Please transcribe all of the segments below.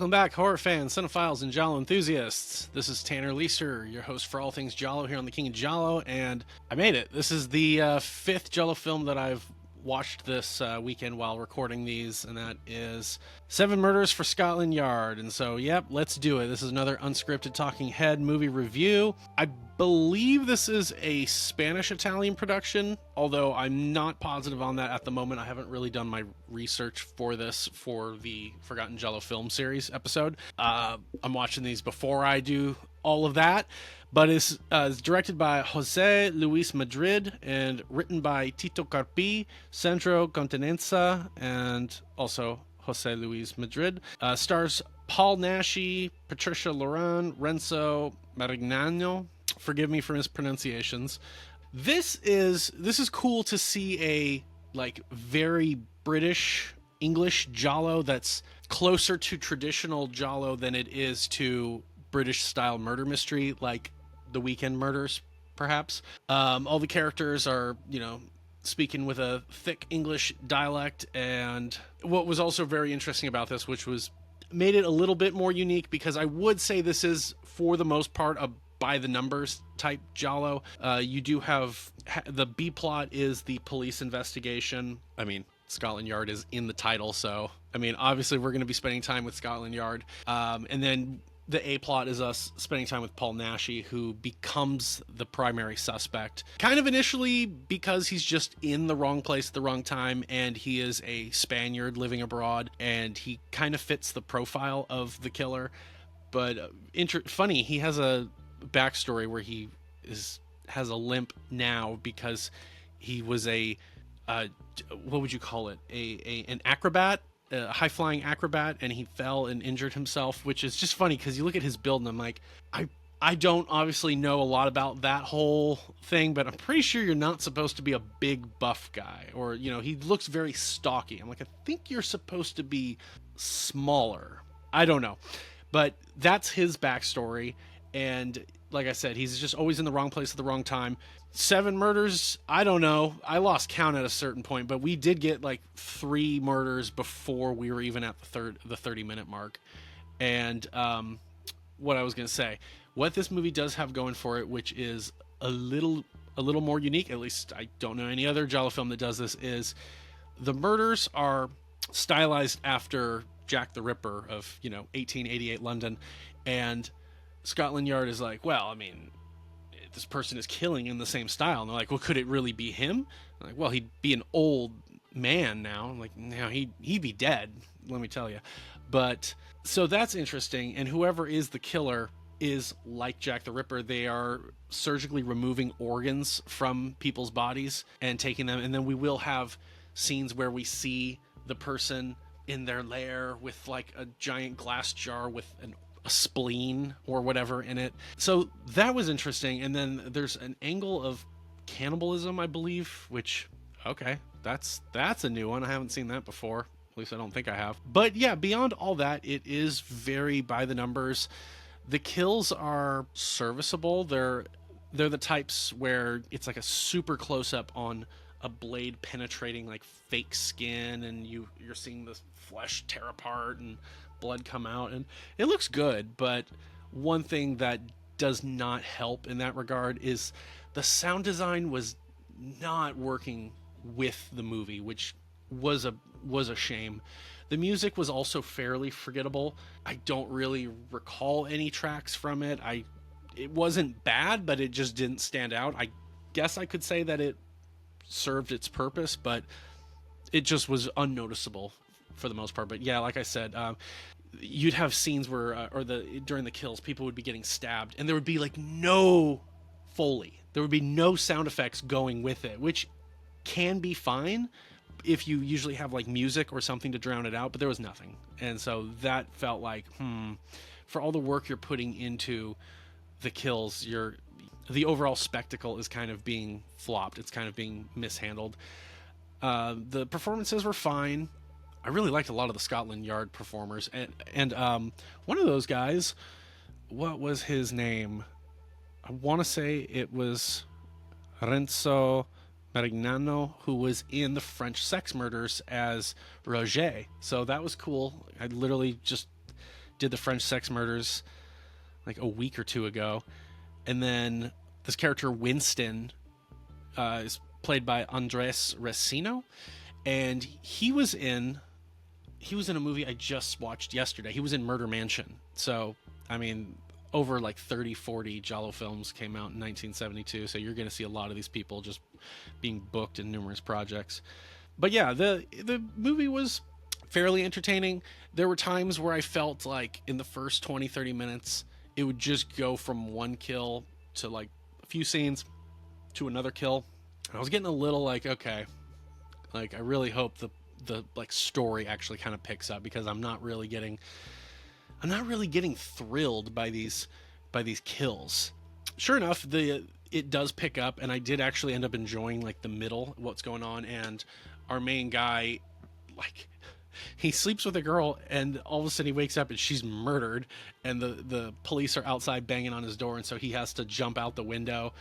Welcome back, horror fans, cinephiles, and Giallo enthusiasts. This is Tanner Leeser, your host for all things Giallo here on the King of Giallo, and I made it. This is the fifth Giallo film that I've watched this weekend while recording these, and that is Seven Murders for Scotland Yard. And so, yep, let's do it. This is another unscripted talking head movie review. I believe this is a Spanish-Italian production, although I'm not positive on that at the moment. I haven't really done my research for this for the Forgotten Giallo film series episode. I'm watching these before I do all of that, but it's directed by José Luis Madrid and written by Tito Carpi, Sandro Continenza, and also José Luis Madrid. Stars Paul Naschy, Patricia, Loran, Renzo, Marignano. Forgive me for mispronunciations. This is cool to see a very British English Giallo that's closer to traditional Giallo than it is to British style murder mystery like The Weekend Murders, perhaps. All the characters are, speaking with a thick English dialect, and what was also very interesting about this, which was made it a little bit more unique, because I would say this is, for the most part, a by the numbers type Giallo. You do have the B plot is the police investigation. I mean, Scotland Yard is in the title, so obviously we're going to be spending time with Scotland Yard, and then the A plot is us spending time with Paul Naschy, who becomes the primary suspect, kind of initially because he's just in the wrong place at the wrong time, and he is a Spaniard living abroad, and he kind of fits the profile of the killer. But funny, he has a backstory where he has a limp now because he was a what would you call it, an acrobat, a high-flying acrobat, and he fell and injured himself, which is just funny because you look at his build and I'm like, I don't obviously know a lot about that whole thing, but I'm pretty sure you're not supposed to be a big buff guy, or he looks very stocky. I'm like, I think you're supposed to be smaller. I don't know, but that's his backstory. And like I said, he's just always in the wrong place at the wrong time. 7 murders, I don't know. I lost count at a certain point, but we did get 3 murders before we were even at the 30-minute mark. And what I was going to say, what this movie does have going for it, which is a little more unique, at least I don't know any other Giallo film that does this, is the murders are stylized after Jack the Ripper of 1888 London, and Scotland Yard is like, well, this person is killing in the same style. And they're like, well, could it really be him? I'm like, well, he'd be an old man now. I'm like, no, he'd be dead, let me tell you. But so that's interesting. And whoever is the killer is like Jack the Ripper. They are surgically removing organs from people's bodies and taking them. And then we will have scenes where we see the person in their lair with a giant glass jar with a spleen or whatever in it. So that was interesting. And then there's an angle of cannibalism, I believe, which, okay, that's a new one. I haven't seen that before. At least I don't think I have. But yeah, beyond all that, it is very by the numbers. The kills are serviceable. They're the types where it's a super close up on a blade penetrating fake skin, and you're seeing the flesh tear apart and blood come out, and it looks good. But one thing that does not help in that regard is the sound design was not working with the movie, which was a shame. The music was also fairly forgettable. I don't really recall any tracks from it. It wasn't bad, but it just didn't stand out. I guess I could say that it served its purpose, but it just was unnoticeable for the most part. But yeah, like I said, you'd have scenes where during the kills, people would be getting stabbed, and there would be no Foley. There would be no sound effects going with it, which can be fine if you usually have music or something to drown it out, but there was nothing. And so that felt for all the work you're putting into the kills, the overall spectacle is kind of being flopped. It's kind of being mishandled. The performances were fine. I really liked a lot of the Scotland Yard performers, and one of those guys, what was his name? I want to say it was Renzo Marignano, who was in the French Sex Murders as Roger. So that was cool. I literally just did the French sex murders like a week or two ago. And then this character Winston is played by Andrés Resino, and he was in a movie I just watched yesterday. He was in Murder Mansion. So, I mean, over like 30, 40 Giallo films came out in 1972. So you're going to see a lot of these people just being booked in numerous projects. But yeah, the movie was fairly entertaining. There were times where I felt like in the first 20, 30 minutes, it would just go from one kill to like a few scenes to another kill. And I was getting a little like, okay, like I really hope the like story actually kind of picks up, because I'm not really getting thrilled by these kills. Sure enough, it does pick up, and I did actually end up enjoying like the middle, what's going on. And our main guy, like, he sleeps with a girl, and all of a sudden he wakes up and she's murdered, and the police are outside banging on his door, and so he has to jump out the window.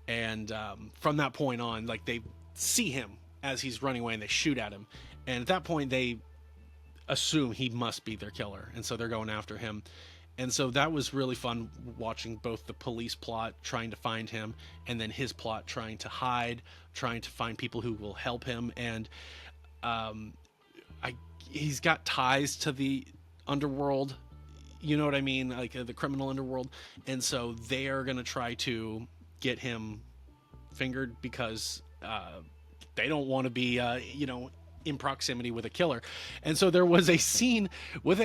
And from that point on, like, they see him as he's running away and they shoot at him, and at that point they assume he must be their killer, and so they're going after him. And so that was really fun, watching both the police plot trying to find him, and then his plot trying to hide, trying to find people who will help him. And he's got ties to the underworld, you know what I mean, like the criminal underworld, and so they are going to try to get him fingered, because they don't want to be in proximity with a killer. And so there was a scene with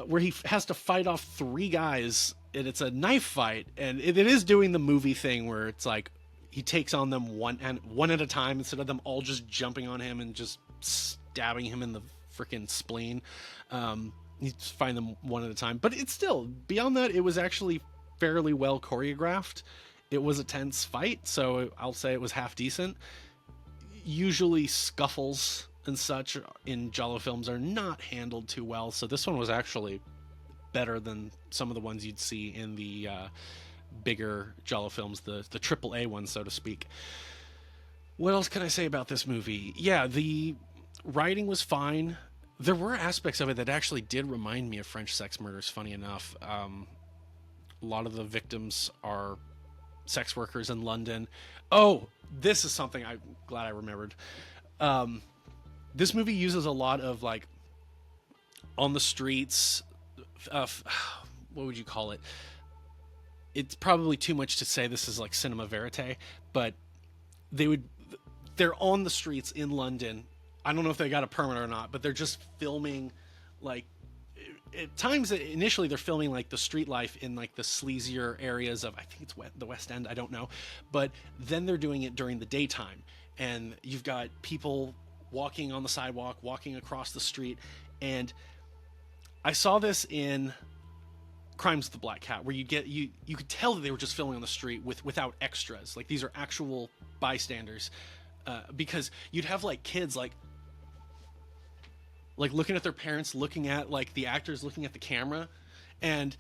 where he has to fight off 3 guys, and it's a knife fight, and it is doing the movie thing where it's like he takes on them one at a time, instead of them all just jumping on him and just stabbing him in the freaking spleen. You just find them one at a time, but it's still, beyond that, it was actually fairly well choreographed. It was a tense fight, so I'll say it was half decent. Usually scuffles and such in Giallo films are not handled too well, so this one was actually better than some of the ones you'd see in the bigger Giallo films, the AAA ones, so to speak. What else can I say about this movie? Yeah, the writing was fine. There were aspects of it that actually did remind me of French sex murders, funny enough. A lot of the victims are sex workers in London. Oh, this is something I'm glad I remembered. This movie uses a lot of like on the streets, what would you call it? It's probably too much to say this is like cinema verite, but they're on the streets in London. I don't know if they got a permit or not, but they're just filming, like, at times initially they're filming like the street life in like the sleazier areas of, I think it's the West End, I don't know, but then they're doing it during the daytime, and you've got people walking on the sidewalk, walking across the street. And I saw this in Crimes of the Black Cat, where you could tell that they were just filming on the street without extras. Like, these are actual bystanders, because you'd have like kids like looking at their parents, looking at like the actors, looking at the camera. And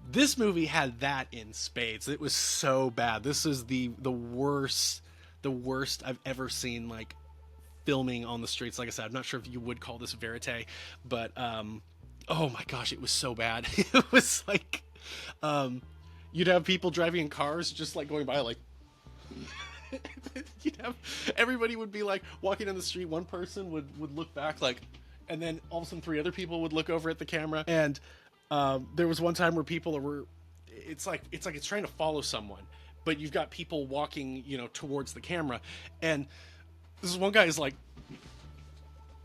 this movie had that in spades. It was so bad. This is the worst I've ever seen, like, filming on the streets. Like I said, I'm not sure if you would call this verite, but oh my gosh, it was so bad. It was like you'd have people driving in cars just like going by, like everybody would be like walking down the street, one person would look back, like, and then all of a sudden 3 other people would look over at the camera. And there was one time where people were, it's like it's trying to follow someone, but you've got people walking, towards the camera, and this one guy is like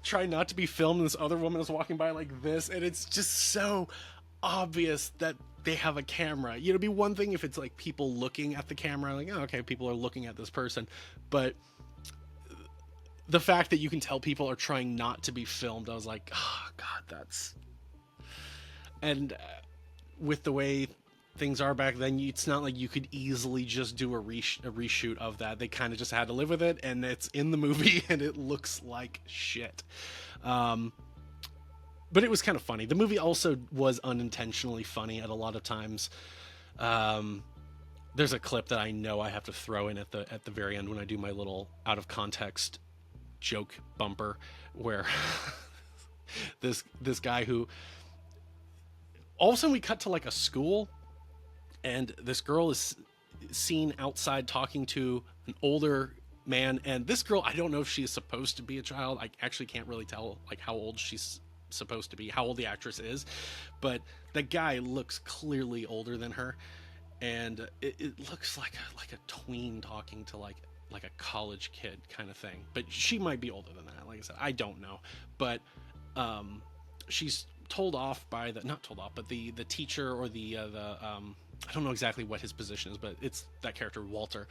trying not to be filmed, and this other woman is walking by like this, and it's just so obvious that they have a camera. It'd be one thing if it's like people looking at the camera, like, oh, okay, people are looking at this person, but the fact that you can tell people are trying not to be filmed, I was like, oh god, that's... And with the way things are back then, it's not like you could easily just do a reshoot of that. They kind of just had to live with it, and it's in the movie, and it looks like shit. But it was kind of funny. The movie also was unintentionally funny at a lot of times. There's a clip that I know I have to throw in at the very end when I do my little out of context joke bumper, where this guy who all of a sudden we cut to like a school, and this girl is seen outside talking to an older man. And this girl, I don't know if she's supposed to be a child. I actually can't really tell like how old she's supposed to be, how old the actress is, but the guy looks clearly older than her, and it looks like a tween talking to like a college kid kind of thing. But she might be older than that. Like I said, I don't know, but she's told off by the, not told off, but the teacher, or the I don't know exactly what his position is, but it's that character Walter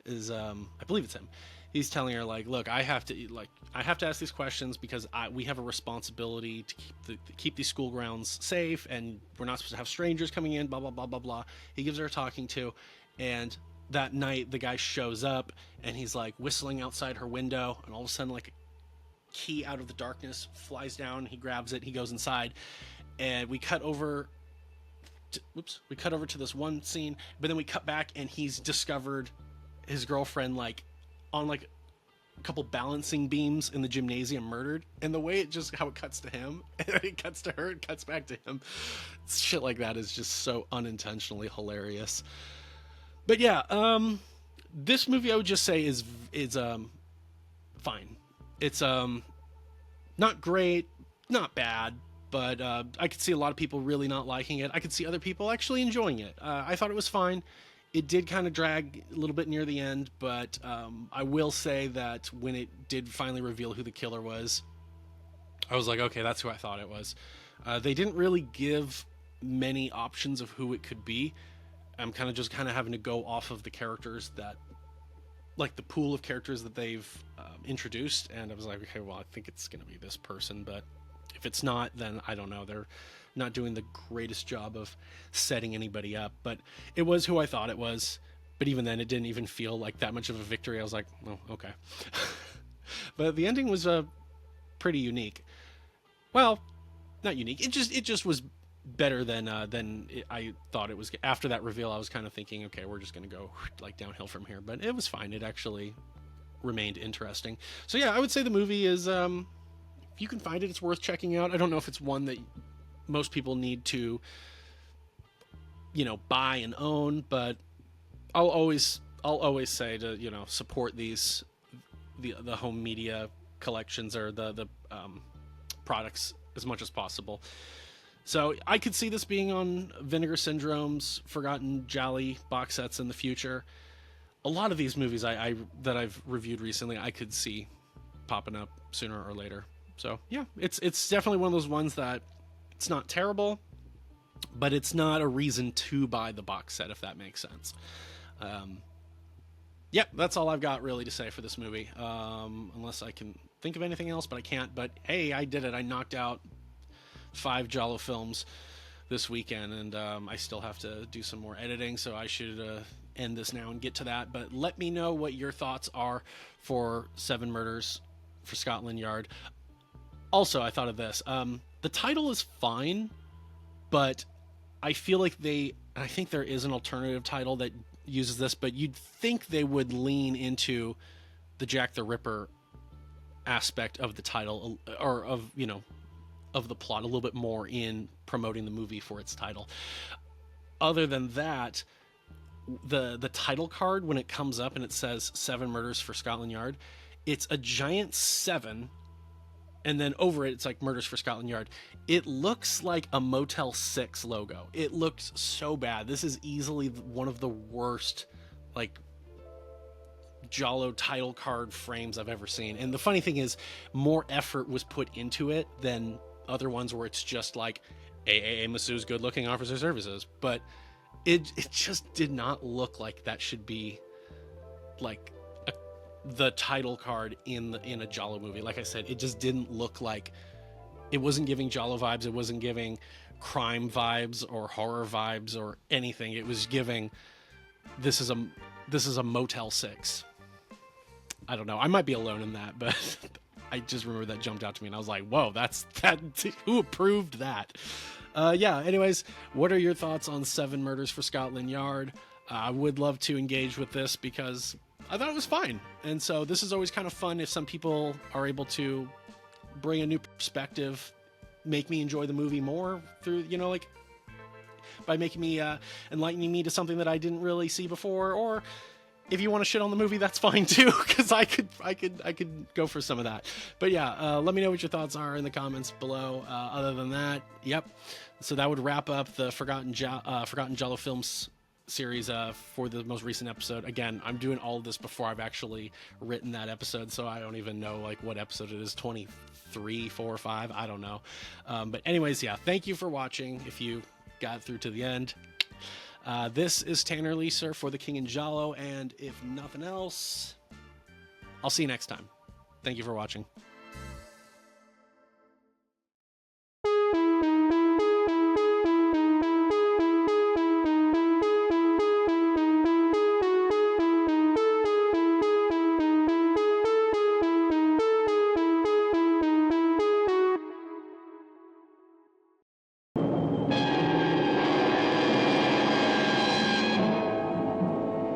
is, I believe it's him. He's telling her like, look, I have to ask these questions because we have a responsibility to keep these school grounds safe, and we're not supposed to have strangers coming in, blah blah blah blah blah. He gives her a talking to, and that night the guy shows up and he's like whistling outside her window, and all of a sudden like a key out of the darkness flies down. He grabs it, he goes inside, and we cut over to this one scene, but then we cut back and he's discovered his girlfriend like on like a couple balancing beams in the gymnasium, murdered. And the way how it cuts to him and it cuts to her, it cuts back to him, shit like that is just so unintentionally hilarious. But yeah, this movie I would just say is fine. It's not great, not bad, but I could see a lot of people really not liking it. I could see other people actually enjoying it. I thought it was fine. It did kind of drag a little bit near the end, but I will say that when it did finally reveal who the killer was, I was like, okay, that's who I thought it was. They didn't really give many options of who it could be. I'm kind of having to go off of the characters that, like the pool of characters that they've introduced, and I was like, okay, well, I think it's going to be this person, but if it's not, then I don't know. They're not doing the greatest job of setting anybody up, but it was who I thought it was. But even then, it didn't even feel like that much of a victory. I was like, oh, okay. But the ending was pretty unique. Well, not unique. It just was better than I thought it was. After that reveal, I was kind of thinking, okay, we're just going to go like downhill from here. But it was fine. It actually remained interesting. So yeah, I would say the movie is, if you can find it, it's worth checking out. I don't know if it's one that most people need to, buy and own, but I'll always say to, support the home media collections or the products as much as possible. So I could see this being on Vinegar Syndrome's Forgotten Jolly box sets in the future. A lot of these movies that I've reviewed recently, I could see popping up sooner or later. So yeah, it's definitely one of those ones that it's not terrible, but it's not a reason to buy the box set, if that makes sense. Yeah, that's all I've got really to say for this movie. Unless I can think of anything else, but I can't. But hey, I did it. I knocked out 5 Giallo films this weekend, and I still have to do some more editing, so I should end this now and get to that. But let me know what your thoughts are for 7 Murders for Scotland Yard. Also, I thought of this. The title is fine, but I feel like I think there is an alternative title that uses this, but you'd think they would lean into the Jack the Ripper aspect of the title, or of the plot a little bit more in promoting the movie for its title. Other than that, the title card, when it comes up and it says 7 Murders for Scotland Yard, it's a giant 7, and then over it, it's like Murders for Scotland Yard. It looks like a Motel 6 logo. It looks so bad. This is easily one of the worst, like, Giallo title card frames I've ever seen. And the funny thing is, more effort was put into it than other ones where it's just like, AAA Masseuse good looking offers her services. But it just did not look like that should be, like, the title card in a Giallo movie. Like I said, it just didn't look like, it wasn't giving Giallo vibes. It wasn't giving crime vibes or horror vibes or anything. It was giving, this is a Motel 6. I don't know. I might be alone in that, but I just remember that jumped out to me and I was like, whoa, that who approved that? Yeah. Anyways, what are your thoughts on 7 Murders for Scotland Yard? I would love to engage with this because I thought it was fine. And so this is always kind of fun if some people are able to bring a new perspective, make me enjoy the movie more through, like, by making me, enlightening me to something that I didn't really see before, or if you want to shit on the movie, that's fine too, because I could go for some of that. But yeah, let me know what your thoughts are in the comments below. Other than that, yep. So that would wrap up the Forgotten Giallo Films series for the most recent episode. Again, I'm doing all of this before I've actually written that episode, so I don't even know like what episode it is. 23, 4, 5. I don't know. But anyways, yeah. Thank you for watching. If you got through to the end. This is Tanner Leeser for the King and Giallo, and if nothing else, I'll see you next time. Thank you for watching.